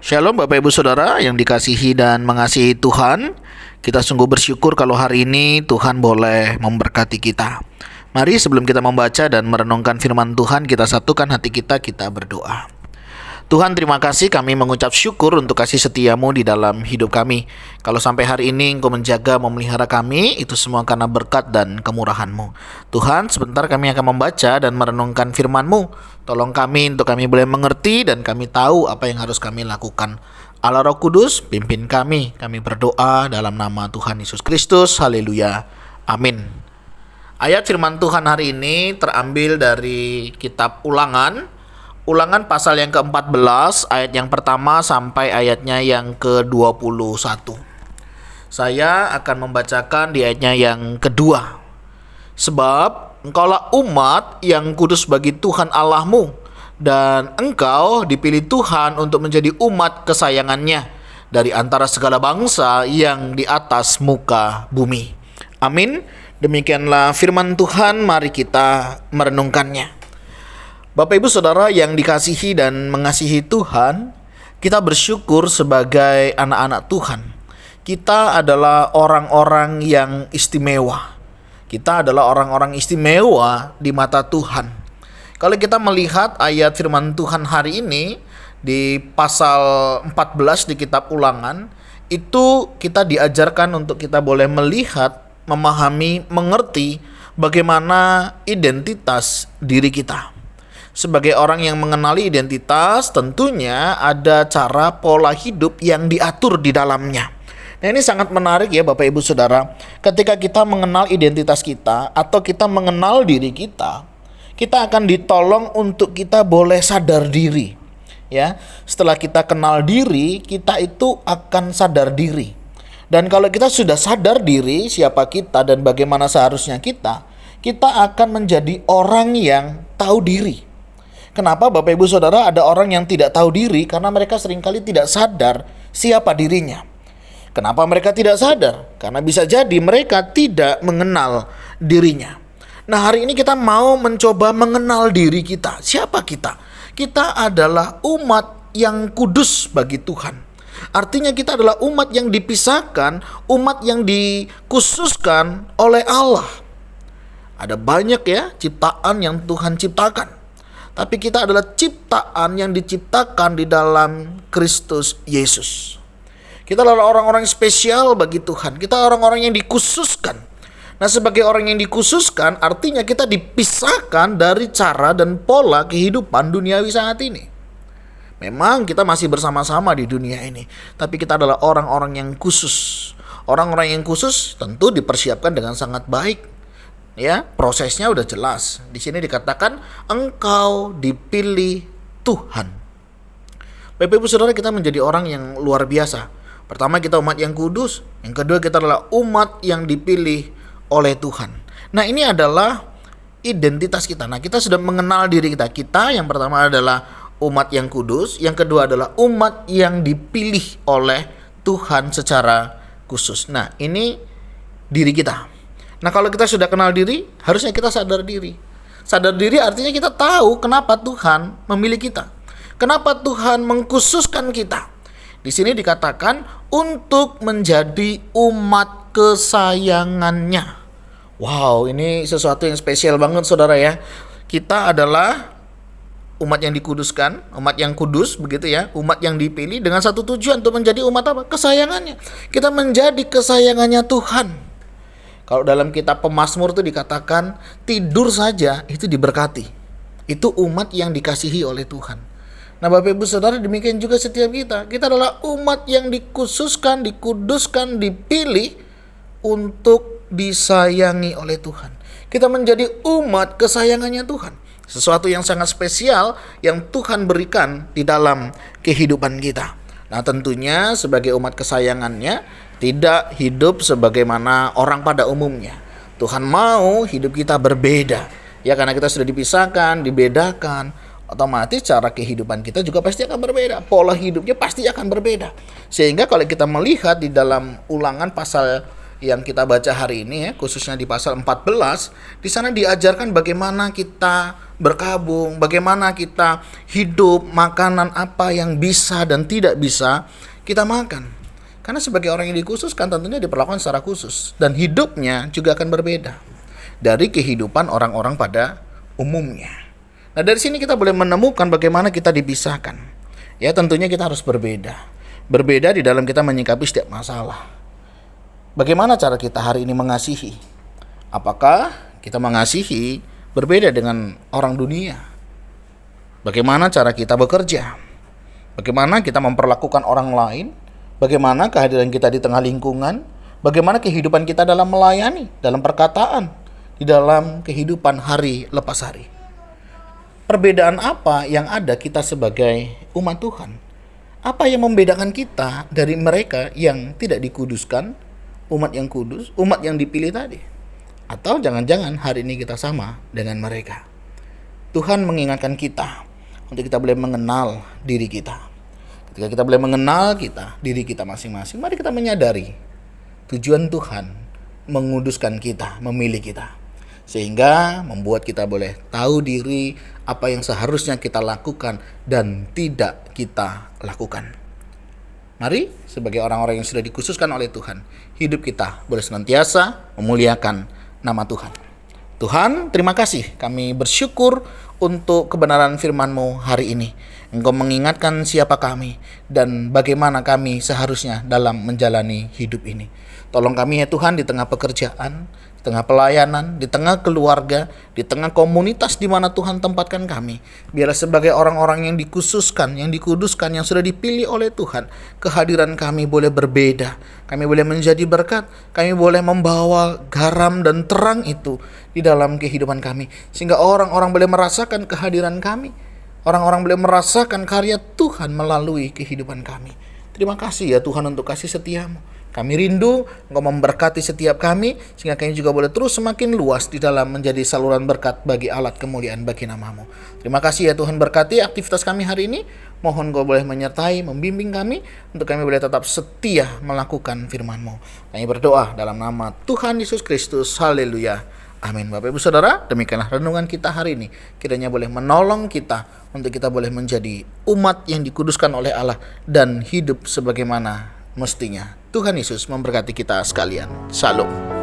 Shalom Bapak Ibu Saudara yang dikasihi dan mengasihi Tuhan. Kita sungguh bersyukur kalau hari ini Tuhan boleh memberkati kita. Mari sebelum kita membaca dan merenungkan firman Tuhan, kita satukan hati kita berdoa. Tuhan, terima kasih, kami mengucap syukur untuk kasih setiamu di dalam hidup kami. Kalau sampai hari ini Engkau menjaga, memelihara kami, itu semua karena berkat dan kemurahan-Mu. Tuhan, sebentar kami akan membaca dan merenungkan firman-Mu. Tolong kami untuk kami boleh mengerti dan kami tahu apa yang harus kami lakukan. Allah Roh Kudus, pimpin kami. Kami berdoa dalam nama Tuhan Yesus Kristus. Haleluya. Amin. Ayat firman Tuhan hari ini terambil dari kitab Ulangan pasal yang ke-14, ayat yang pertama sampai ayatnya yang ke-21. Saya akan membacakan di ayatnya yang kedua. Sebab engkaulah umat yang kudus bagi Tuhan Allahmu, dan engkau dipilih Tuhan untuk menjadi umat kesayangannya dari antara segala bangsa yang di atas muka bumi. Amin. Demikianlah firman Tuhan, mari kita merenungkannya. Bapak Ibu Saudara yang dikasihi dan mengasihi Tuhan, kita bersyukur sebagai anak-anak Tuhan. Kita adalah orang-orang yang istimewa. Kita adalah orang-orang istimewa di mata Tuhan. Kalau kita melihat ayat firman Tuhan hari ini di pasal 14 di kitab Ulangan, itu kita diajarkan untuk kita boleh melihat, memahami, mengerti bagaimana identitas diri kita. Sebagai orang yang mengenali identitas, tentunya ada cara pola hidup yang diatur di dalamnya. Nah, ini sangat menarik ya Bapak Ibu Saudara. Ketika kita mengenal identitas kita atau kita mengenal diri kita akan ditolong untuk kita boleh sadar diri. Ya, setelah kita kenal diri, kita itu akan sadar diri. Dan kalau kita sudah sadar diri siapa kita dan bagaimana seharusnya kita akan menjadi orang yang tahu diri. Kenapa Bapak Ibu Saudara ada orang yang tidak tahu diri? Karena mereka seringkali tidak sadar siapa dirinya. Kenapa mereka tidak sadar? Karena bisa jadi mereka tidak mengenal dirinya. Nah, hari ini kita mau mencoba mengenal diri kita. Siapa kita? Kita adalah umat yang kudus bagi Tuhan. Artinya kita adalah umat yang dipisahkan, umat yang dikhususkan oleh Allah. Ada banyak ya ciptaan yang Tuhan ciptakan. Tapi kita adalah ciptaan yang diciptakan di dalam Kristus Yesus. Kita adalah orang-orang spesial bagi Tuhan. Kita orang-orang yang dikhususkan. Nah, sebagai orang yang dikhususkan, artinya kita dipisahkan dari cara dan pola kehidupan duniawi saat ini. Memang kita masih bersama-sama di dunia ini, tapi kita adalah orang-orang yang khusus. Orang-orang yang khusus tentu dipersiapkan dengan sangat baik. Ya, prosesnya udah jelas. Di sini dikatakan engkau dipilih Tuhan. Bapak Ibu Saudara, kita menjadi orang yang luar biasa. Pertama, kita umat yang kudus. Yang kedua, kita adalah umat yang dipilih oleh Tuhan. Nah, ini adalah identitas kita. Nah, kita sudah mengenal diri kita. Kita yang pertama adalah umat yang kudus. Yang kedua adalah umat yang dipilih oleh Tuhan secara khusus. Nah, ini diri kita. Nah, kalau kita sudah kenal diri, harusnya kita sadar diri. Sadar diri artinya kita tahu kenapa Tuhan memilih kita. Kenapa Tuhan mengkhususkan kita. Di sini dikatakan untuk menjadi umat kesayangannya. Wow, ini sesuatu yang spesial banget Saudara ya. Kita adalah umat yang dikuduskan, umat yang kudus begitu ya, umat yang dipilih dengan satu tujuan untuk menjadi umat apa? Kesayangannya. Kita menjadi kesayangannya Tuhan. Kalau dalam kitab Pemazmur itu dikatakan tidur saja itu diberkati. Itu umat yang dikasihi oleh Tuhan. Nah, Bapak Ibu Saudara, demikian juga setiap kita. Kita adalah umat yang dikhususkan, dikuduskan, dipilih untuk disayangi oleh Tuhan. Kita menjadi umat kesayangannya Tuhan. Sesuatu yang sangat spesial yang Tuhan berikan di dalam kehidupan kita. Nah, tentunya sebagai umat kesayangannya tidak hidup sebagaimana orang pada umumnya. Tuhan mau hidup kita berbeda. Ya, karena kita sudah dipisahkan, dibedakan, otomatis cara kehidupan kita juga pasti akan berbeda. Pola hidupnya pasti akan berbeda. Sehingga kalau kita melihat di dalam Ulangan pasal yang kita baca hari ini ya, khususnya di pasal 14, di sana diajarkan bagaimana kita berkabung, bagaimana kita hidup, makanan apa yang bisa dan tidak bisa kita makan. Karena sebagai orang yang dikhususkan tentunya diperlakukan secara khusus, dan hidupnya juga akan berbeda dari kehidupan orang-orang pada umumnya. Nah, dari sini kita boleh menemukan bagaimana kita dipisahkan. Ya, tentunya kita harus berbeda. Berbeda di dalam kita menyikapi setiap masalah. Bagaimana cara kita hari ini mengasihi? Apakah kita mengasihi berbeda dengan orang dunia? Bagaimana cara kita bekerja? Bagaimana kita memperlakukan orang lain? Bagaimana kehadiran kita di tengah lingkungan? Bagaimana kehidupan kita dalam melayani, dalam perkataan, di dalam kehidupan hari lepas hari? Perbedaan apa yang ada kita sebagai umat Tuhan? Apa yang membedakan kita dari mereka yang tidak dikuduskan, umat yang kudus, umat yang dipilih tadi? Atau jangan-jangan hari ini kita sama dengan mereka? Tuhan mengingatkan kita untuk kita boleh mengenal diri kita. Ketika kita boleh mengenal diri kita masing-masing, mari kita menyadari tujuan Tuhan menguduskan kita, memilih kita, sehingga membuat kita boleh tahu diri apa yang seharusnya kita lakukan dan tidak kita lakukan. Mari sebagai orang-orang yang sudah dikhususkan oleh Tuhan, hidup kita boleh senantiasa memuliakan nama Tuhan. Tuhan, terima kasih. Kami bersyukur untuk kebenaran firman-Mu hari ini. Engkau mengingatkan siapa kami dan bagaimana kami seharusnya dalam menjalani hidup ini. Tolong kami ya Tuhan, di tengah pekerjaan, di tengah pelayanan, di tengah keluarga, di tengah komunitas di mana Tuhan tempatkan kami. Biarlah sebagai orang-orang yang dikhususkan, yang dikuduskan, yang sudah dipilih oleh Tuhan, kehadiran kami boleh berbeda. Kami boleh menjadi berkat, kami boleh membawa garam dan terang itu di dalam kehidupan kami, sehingga orang-orang boleh merasakan kehadiran kami. Orang-orang boleh merasakan karya Tuhan melalui kehidupan kami. Terima kasih ya Tuhan untuk kasih setia-Mu. Kami rindu Engkau memberkati setiap kami, sehingga kami juga boleh terus semakin luas di dalam menjadi saluran berkat bagi alat kemuliaan bagi nama-Mu. Terima kasih ya Tuhan, berkati aktivitas kami hari ini. Mohon Engkau boleh menyertai, membimbing kami, untuk kami boleh tetap setia melakukan firman-Mu. Kami berdoa dalam nama Tuhan Yesus Kristus. Haleluya. Amin. Bapak Ibu Saudara, demikianlah renungan kita hari ini. Kiranya boleh menolong kita untuk kita boleh menjadi umat yang dikuduskan oleh Allah dan hidup sebagaimana mestinya. Tuhan Yesus memberkati kita sekalian. Shalom.